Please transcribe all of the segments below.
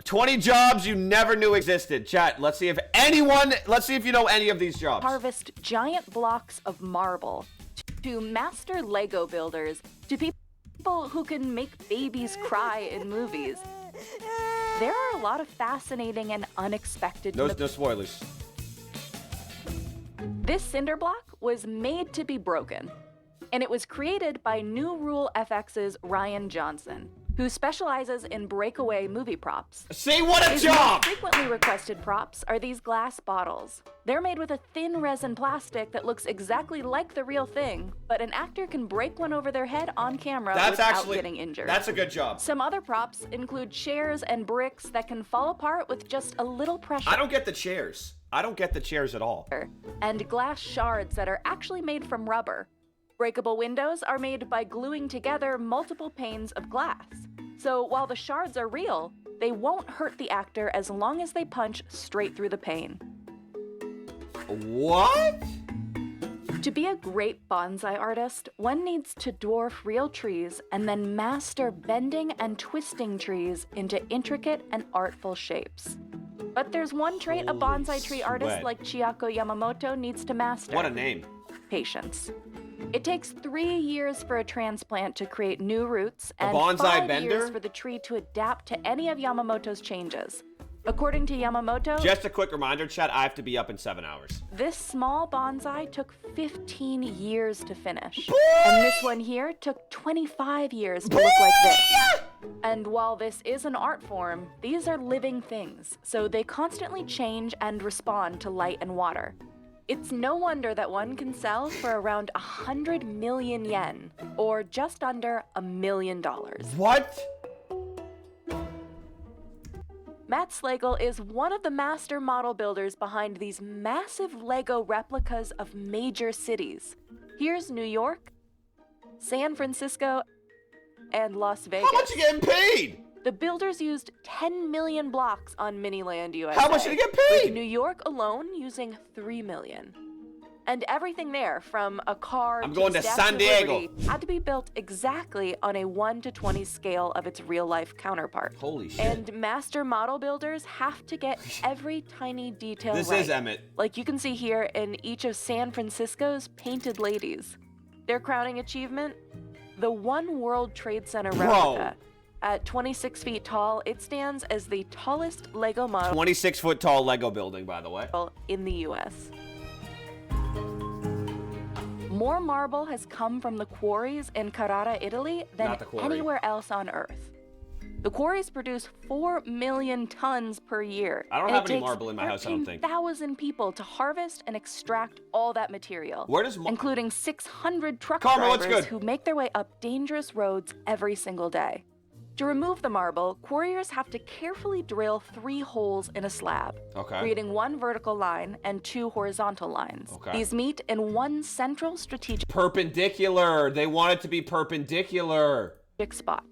20 jobs you never knew existed. Chat, let's see if you know any of these jobs. Harvest giant blocks of marble. To master Lego builders, to people who can make babies cry in movies. There are a lot of fascinating and unexpected... No spoilers. This cinder block was made to be broken, and it was created by New Rule FX's Ryan Johnson, who specializes in breakaway movie props. See, what a His job! most frequently requested props are these glass bottles. They're made with a thin resin plastic that looks exactly like the real thing, but an actor can break one over their head on camera without getting injured. That's a good job. Some other props include chairs and bricks that can fall apart with just a little pressure. I don't get the chairs. I don't get the chairs at all. And glass shards that are actually made from rubber. Breakable windows are made by gluing together multiple panes of glass. So while the shards are real, they won't hurt the actor as long as they punch straight through the pane. What? To be a great bonsai artist, one needs to dwarf real trees and then master bending and twisting trees into intricate and artful shapes. But there's one trait a bonsai tree artist like Chiako Yamamoto needs to master. What a name. Patience. It takes 3 years for a transplant to create new roots and bonsai 5 bender? years for the tree to adapt to any of Yamamoto's changes. According to Yamamoto, Just a quick reminder, chat, I have to be up in 7 hours. this small bonsai took 15 years to finish. Boy! And this one here took 25 years to look like this. And while this is an art form, these are living things, so they constantly change and respond to light and water. It's no wonder that one can sell for around 100 million yen, or just under $1 million. What? Matt Slagle is one of the master model builders behind these massive Lego replicas of major cities. Here's New York, San Francisco, and Las Vegas. How much you getting paid? The builders used 10 million blocks on Miniland USA. How much did he get with paid? New York alone using 3 million. And everything there, from a car I'm going the to Statue San of Diego. Liberty, had to be built exactly on a 1 to 20 scale of its real-life counterpart. Holy shit. And master model builders have to get every tiny detail This right. is Emmett. Like you can see here in each of San Francisco's painted ladies. Their crowning achievement? The One World Trade Center replica. At 26 feet tall, it stands as the tallest Lego model 26-foot tall Lego building, by the way. in the US. More marble has come from the quarries in Carrara, Italy than Not the quarry. anywhere else on Earth. The quarries produce 4 million tons per year. I don't have any marble in my house, I don't think. 13,000 people to harvest and extract all that material. Where does including 600 truck Karma, what's drivers good? who make their way up dangerous roads every single day. To remove the marble, quarriers have to carefully drill 3 holes in a slab, creating 1 vertical line and 2 horizontal lines. These meet in 1 central strategic perpendicular. They want it to be perpendicular. spot.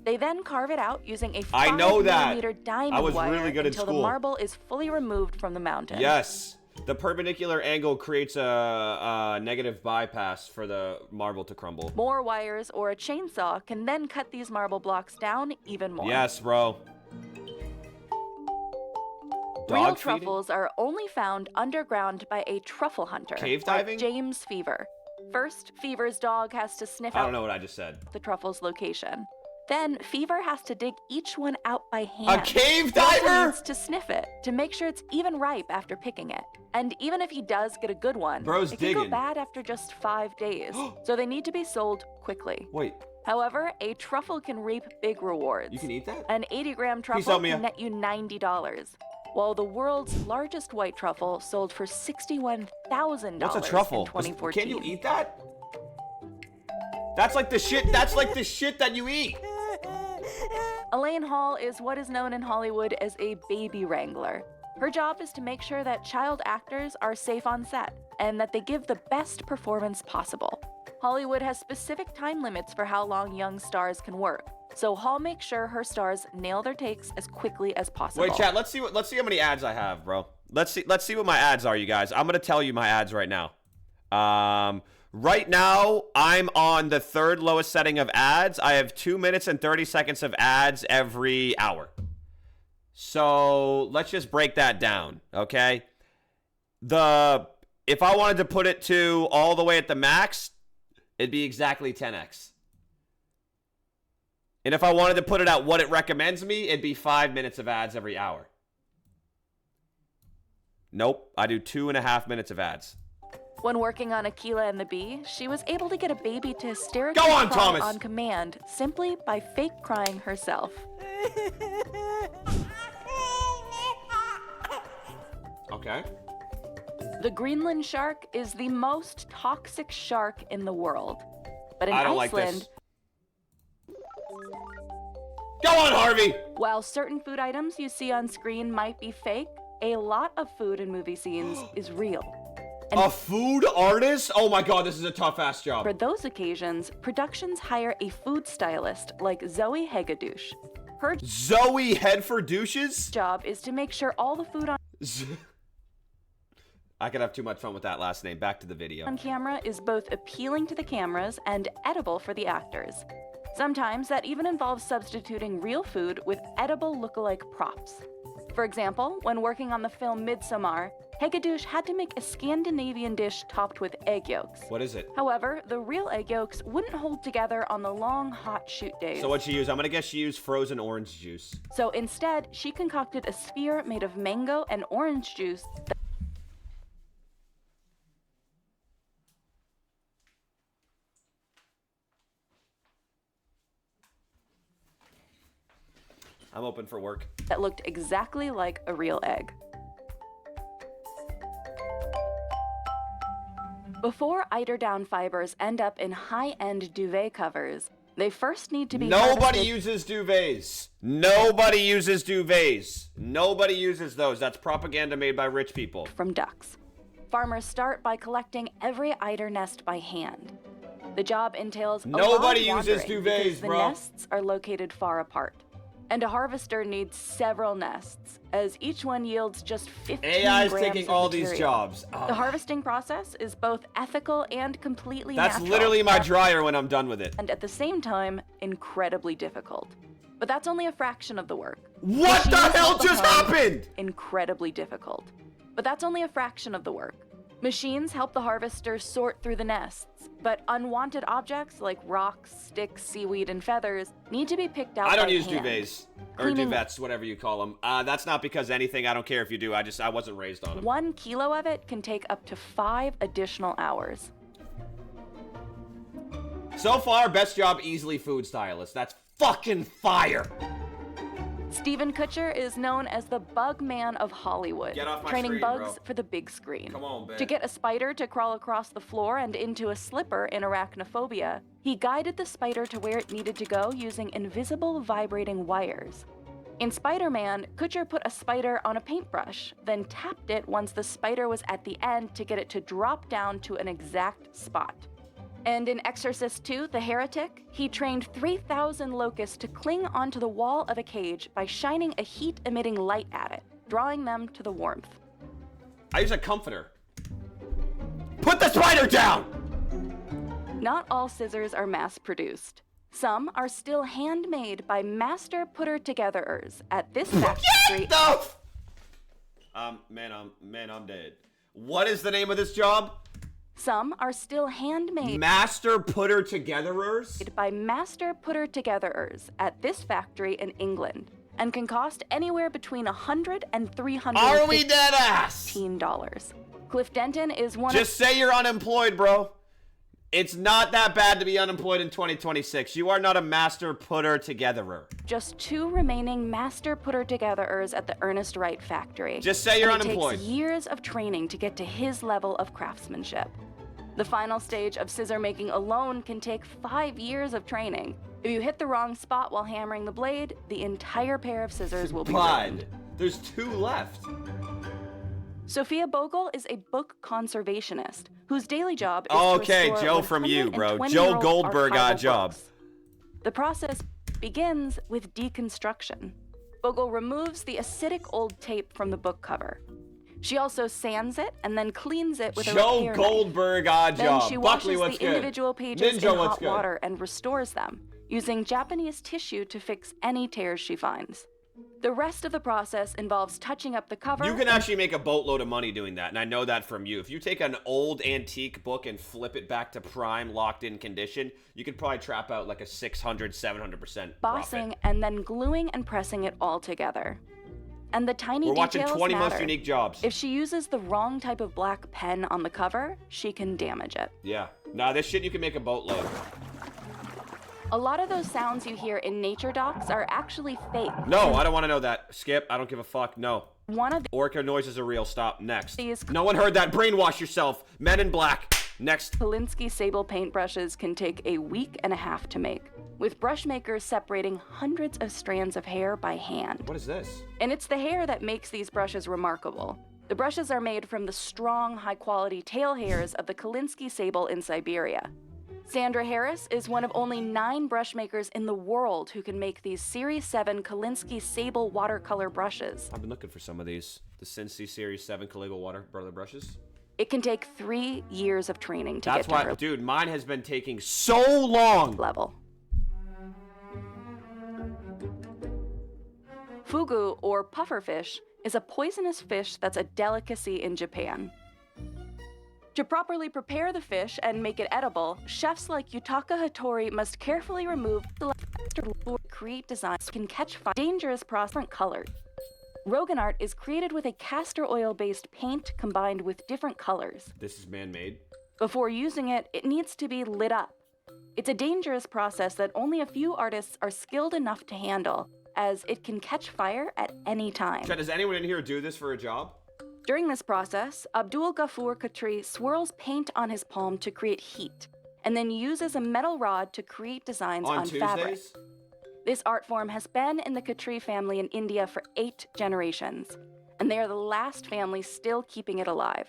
They then carve it out using a 5 I know that. millimeter diamond I was wire really good at until school. the marble is fully removed from the mountain. Yes. The perpendicular angle creates a negative bypass for the marble to crumble. More wires or a chainsaw can then cut these marble blocks down even more. Yes, bro. Real truffles are only found underground by a truffle hunter. Cave like diving? James Fever. First, Fever's dog has to sniff I out don't know what I just said. the truffle's location. Then, Fever has to dig each one out by hand. A cave He also diver? needs to sniff it to make sure it's even ripe after picking it. And even if he does get a good one, Bro's it can go digging. bad after just 5 days. So they need to be sold quickly. Wait, However, a truffle can reap big rewards. you can eat that? An 80-gram Peace truffle out, Mia. can net you $90, while the world's largest white truffle sold for $61,000 What's a truffle? in 2014. Can you eat that? That's like the shit. That's like the shit that you eat. Elaine Hall is what is known in Hollywood as a baby wrangler. Her job is to make sure that child actors are safe on set and that they give the best performance possible. Hollywood has specific time limits for how long young stars can work, so Hall makes sure her stars nail their takes as quickly as possible. Wait, chat. Let's see how many ads I have, bro. Let's see what my ads are, you guys. I'm gonna tell you my ads right now. Right now, I'm on the 3rd lowest setting of ads. I have 2 minutes and 30 seconds of ads every hour. So let's just break that down, okay? If I wanted to put it to all the way at the max, it'd be exactly 10x. And if I wanted to put it at what it recommends me, it'd be 5 minutes of ads every hour. Nope, I do 2.5 minutes of ads. When working on Aquila and the Bee, she was able to get a baby to hysterically Go on, cry Thomas! on command simply by fake crying herself. Okay. The Greenland shark is the most toxic shark in the world. But in I don't like Iceland, this. Go on, Harvey! while certain food items you see on screen might be fake, a lot of food in movie scenes is real. And A food artist? Oh my god, this is a tough-ass job. for those occasions, productions hire a food stylist like Zoe Hegedouche. Her Zoe Head for Douches? job is to make sure all the food I could have too much fun with that last name. Back to the video. on camera is both appealing to the cameras and edible for the actors. Sometimes that even involves substituting real food with edible look-alike props. For example, when working on the film Midsommar, Hegedouche had to make a Scandinavian dish topped with egg yolks. What is it? However, the real egg yolks wouldn't hold together on the long, hot shoot days. So what'd she use? I'm gonna guess she used frozen orange juice. So instead, she concocted a sphere made of mango and orange juice I'm open for work. that looked exactly like a real egg. Before eiderdown fibers end up in high-end duvet covers, they first need to be Nobody harvested uses duvets. Nobody uses duvets. Nobody uses those. That's propaganda made by rich people. from ducks. Farmers start by collecting every eider nest by hand. The job entails a lot of Nobody uses wandering duvets, because the bro. nests are located far apart. And a harvester needs several nests, as each one yields just 15 AI's grams taking of all these material. jobs. The harvesting process is both ethical and completely That's natural. literally my dryer when I'm done with it. And at the same time, incredibly difficult. But that's only a fraction of the work. What the Machines hell help just harm- happened? Incredibly difficult. But that's only a fraction of the work. Machines help the harvester sort through the nests, but unwanted objects like rocks, sticks, seaweed, and feathers need to be picked out I don't by use hand. duvets. Or Cleaning- duvets, whatever you call them. That's not because anything. I don't care if you do. I wasn't raised on them. 1 kilo of it can take up to 5 additional hours. So far, best job easily food stylist. That's fucking fire. Steven Kutcher is known as the bug man of Hollywood, Get off my training screen, bugs bro. for the big screen. Come on, babe. To get a spider to crawl across the floor and into a slipper in arachnophobia, he guided the spider to where it needed to go using invisible vibrating wires. In Spider-Man, Kutcher put a spider on a paintbrush, then tapped it once the spider was at the end to get it to drop down to an exact spot. And in Exorcist 2, The Heretic, he trained 3,000 locusts to cling onto the wall of a cage by shining a heat-emitting light at it, drawing them to the warmth. I use a comforter. Put the spider down! Not all scissors are mass-produced. Some are still handmade by master putter-togetherers at this factory. Man, I'm dead. What is the name of this job? Some are still handmade Master putter togetherers? by master putter-togetherers at this factory in England, and can cost anywhere between $100 and $315. Are we dead ass? Cliff Denton is one Just say you're unemployed, bro. It's not that bad to be unemployed in 2026. You are not a master putter togetherer. of just 2 remaining master putter-togetherers at the Ernest Wright factory. Just say you're And unemployed. It takes years of training to get to his level of craftsmanship. The final stage of scissor making alone can take 5 years of training. If you hit the wrong spot while hammering the blade, the entire pair of scissors will be ruined. Bud, there's 2 left. Sophia Bogle is a book conservationist whose daily job is Okay, to restore Joe from you, bro. 120-year-old Joe Goldberg got a archival job. books. The process begins with deconstruction. Bogle removes the acidic old tape from the book cover. She also sands it and then cleans it with a Joe repair knife. Goldberg odd Then job. she Buckley, washes what's the good? individual pages Ninja, in what's hot good? water and restores them, using Japanese tissue to fix any tears she finds. The rest of the process involves touching up the cover. You can actually make a boatload of money doing that, and I know that from you. If you take an old antique book and flip it back to prime, locked-in condition, you could probably trap out like a 600, 700% bossing, profit. and then gluing and pressing it all together. And the tiny We're watching details 20 matter. most unique jobs. If she uses the wrong type of black pen on the cover, she can damage it. Yeah. Nah, this shit you can make a boatload. A lot of those sounds you hear in nature docs are actually fake. No, I don't want to know that. Skip, I don't give a fuck. No. One of Orca noises are real. Stop. Next. these No one heard that. Brainwash yourself. Men in Black. Next. Kolinsky sable paintbrushes can take a week and a half to make, with brush makers separating hundreds of strands of hair by hand. What is this? And it's the hair that makes these brushes remarkable. The brushes are made from the strong, high-quality tail hairs of the Kolinsky sable in Siberia. Sandra Harris is one of only 9 brush makers in the world who can make these Series 7 Kolinsky sable watercolor brushes. I've been looking for some of these. The Cincy Series 7 Caligo watercolor brushes. It can take 3 years of training to That's get to why, her dude, mine has been taking so long. level. Fugu, or pufferfish, is a poisonous fish that's a delicacy in Japan. To properly prepare the fish and make it edible, chefs like Yutaka Hattori must carefully remove the to create designs that can catch fire. Dangerous different colors. Rogan art is created with a castor oil-based paint combined with different colors. This is man-made. Before using it, it needs to be lit up. It's a dangerous process that only a few artists are skilled enough to handle, as it can catch fire at any time. Chad, does anyone in here do this for a job? During this process, Abdul Ghaffur Khatri swirls paint on his palm to create heat, and then uses a metal rod to create designs on fabric. This art form has been in the Khatri family in India for 8 generations, and they are the last family still keeping it alive.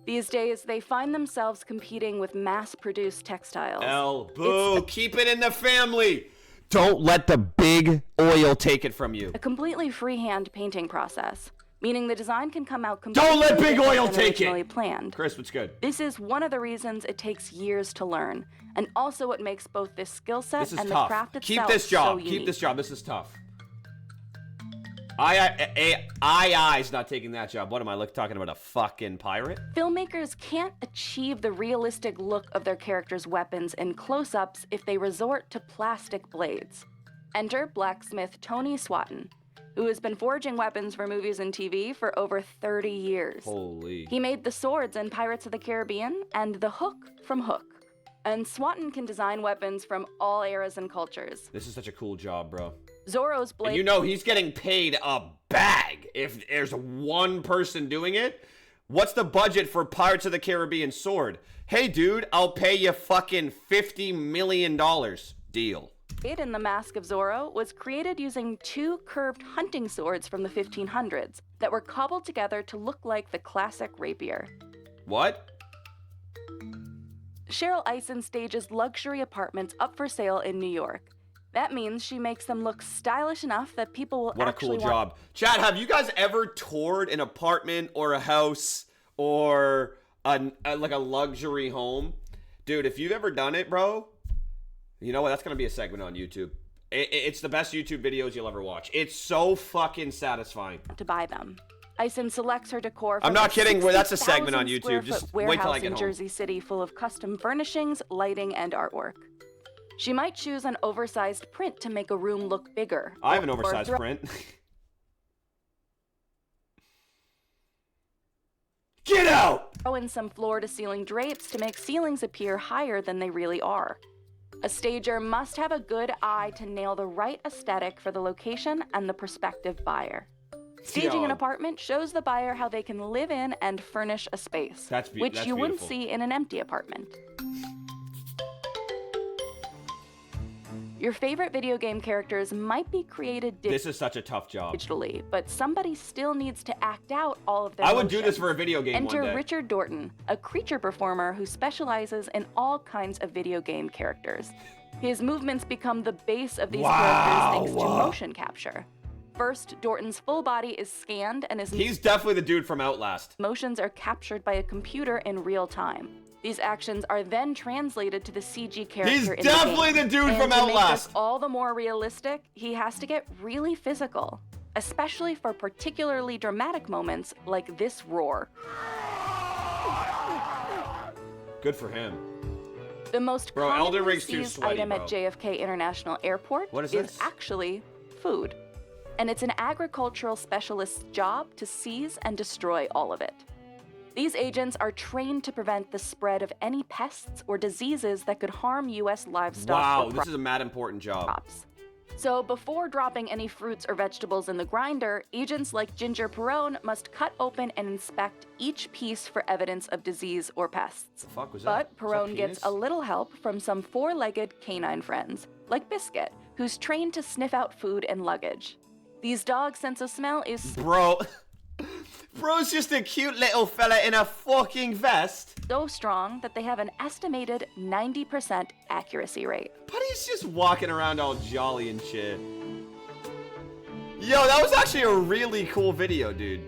These days, they find themselves competing with mass-produced textiles. Boo! Keep it in the family! Don't let the big oil take it from you. A completely freehand painting process, meaning the design can come out completely Don't let big different oil than take originally it! planned. Chris, what's good? This is one of the reasons it takes years to learn, and also what makes both this skill set This is and tough. the craft itself Keep this job. so unique. Keep this job. This is tough. I's not taking that job. What am I talking about? A fucking pirate? Filmmakers can't achieve the realistic look of their characters' weapons in close-ups if they resort to plastic blades. Enter blacksmith Tony Swatton, who has been forging weapons for movies and TV for over 30 years. Holy. He made the swords in Pirates of the Caribbean and the hook from Hook. And Swatton can design weapons from all eras and cultures. This is such a cool job, bro. Zorro's blade. And you know he's getting paid a bag if there's one person doing it. What's the budget for Pirates of the Caribbean sword? Hey, dude, I'll pay you fucking $50 million. Deal. In the Mask of Zorro was created using 2 curved hunting swords from the 1500s that were cobbled together to look like the classic rapier. What? Cheryl Eisen stages luxury apartments up for sale in New York. That means she makes them look stylish enough that people will What a actually cool job. Chad, have you guys ever toured an apartment or a house or like a luxury home? Dude, if you've ever done it, bro, you know what? That's going to be a segment on YouTube. It's the best YouTube videos you'll ever watch. It's so fucking satisfying. to buy them. Eisen selects her decor from I'm not kidding. That's a 60,000 segment on YouTube. square Just foot wait till I warehouse get in home. Jersey City full of custom furnishings, lighting, and artwork. She might choose an oversized print to make a room look bigger. I have an or oversized throw print. Get out! in some floor-to-ceiling drapes to make ceilings appear higher than they really are. A stager must have a good eye to nail the right aesthetic for the location and the prospective buyer. Staging an Yo. apartment shows the buyer how they can live in and furnish a space, which that's you wouldn't beautiful. see in an empty apartment. Your favorite video game characters might be created This is such a tough job. digitally, but somebody still needs to act out all of their I would do motions. this for a video game Enter one day. Richard Dorton, a creature performer who specializes in all kinds of video game characters. His movements become the base of these characters thanks to motion capture. First, Dorton's full body is scanned and his He's definitely the dude from Outlast. motions are captured by a computer in real time. These actions are then translated to the CG character He's in definitely the game. the dude And from to make Outlast. this all the more realistic, he has to get really physical. especially for particularly dramatic moments like this roar. Good for him. The most Bro, Elden commonly Ring's too seized sweaty, item bro. at JFK International Airport What is is this? actually food. And it's an agricultural specialist's job to seize and destroy all of it. These agents are trained to prevent the spread of any pests or diseases that could harm U.S. livestock Wow, or this is a mad important job. crops. So before dropping any fruits or vegetables in the grinder, agents like Ginger Perone must cut open and inspect each piece for evidence of disease or pests. The fuck was that? But Was that Perone gets penis? a little help from some four-legged canine friends, like Biscuit, who's trained to sniff out food and luggage. These dogs' sense of smell is Bro. Bro's just a cute little fella in a fucking vest. so strong that they have an estimated 90% accuracy rate. But he's just walking around all jolly and shit. Yo, that was actually a really cool video, dude.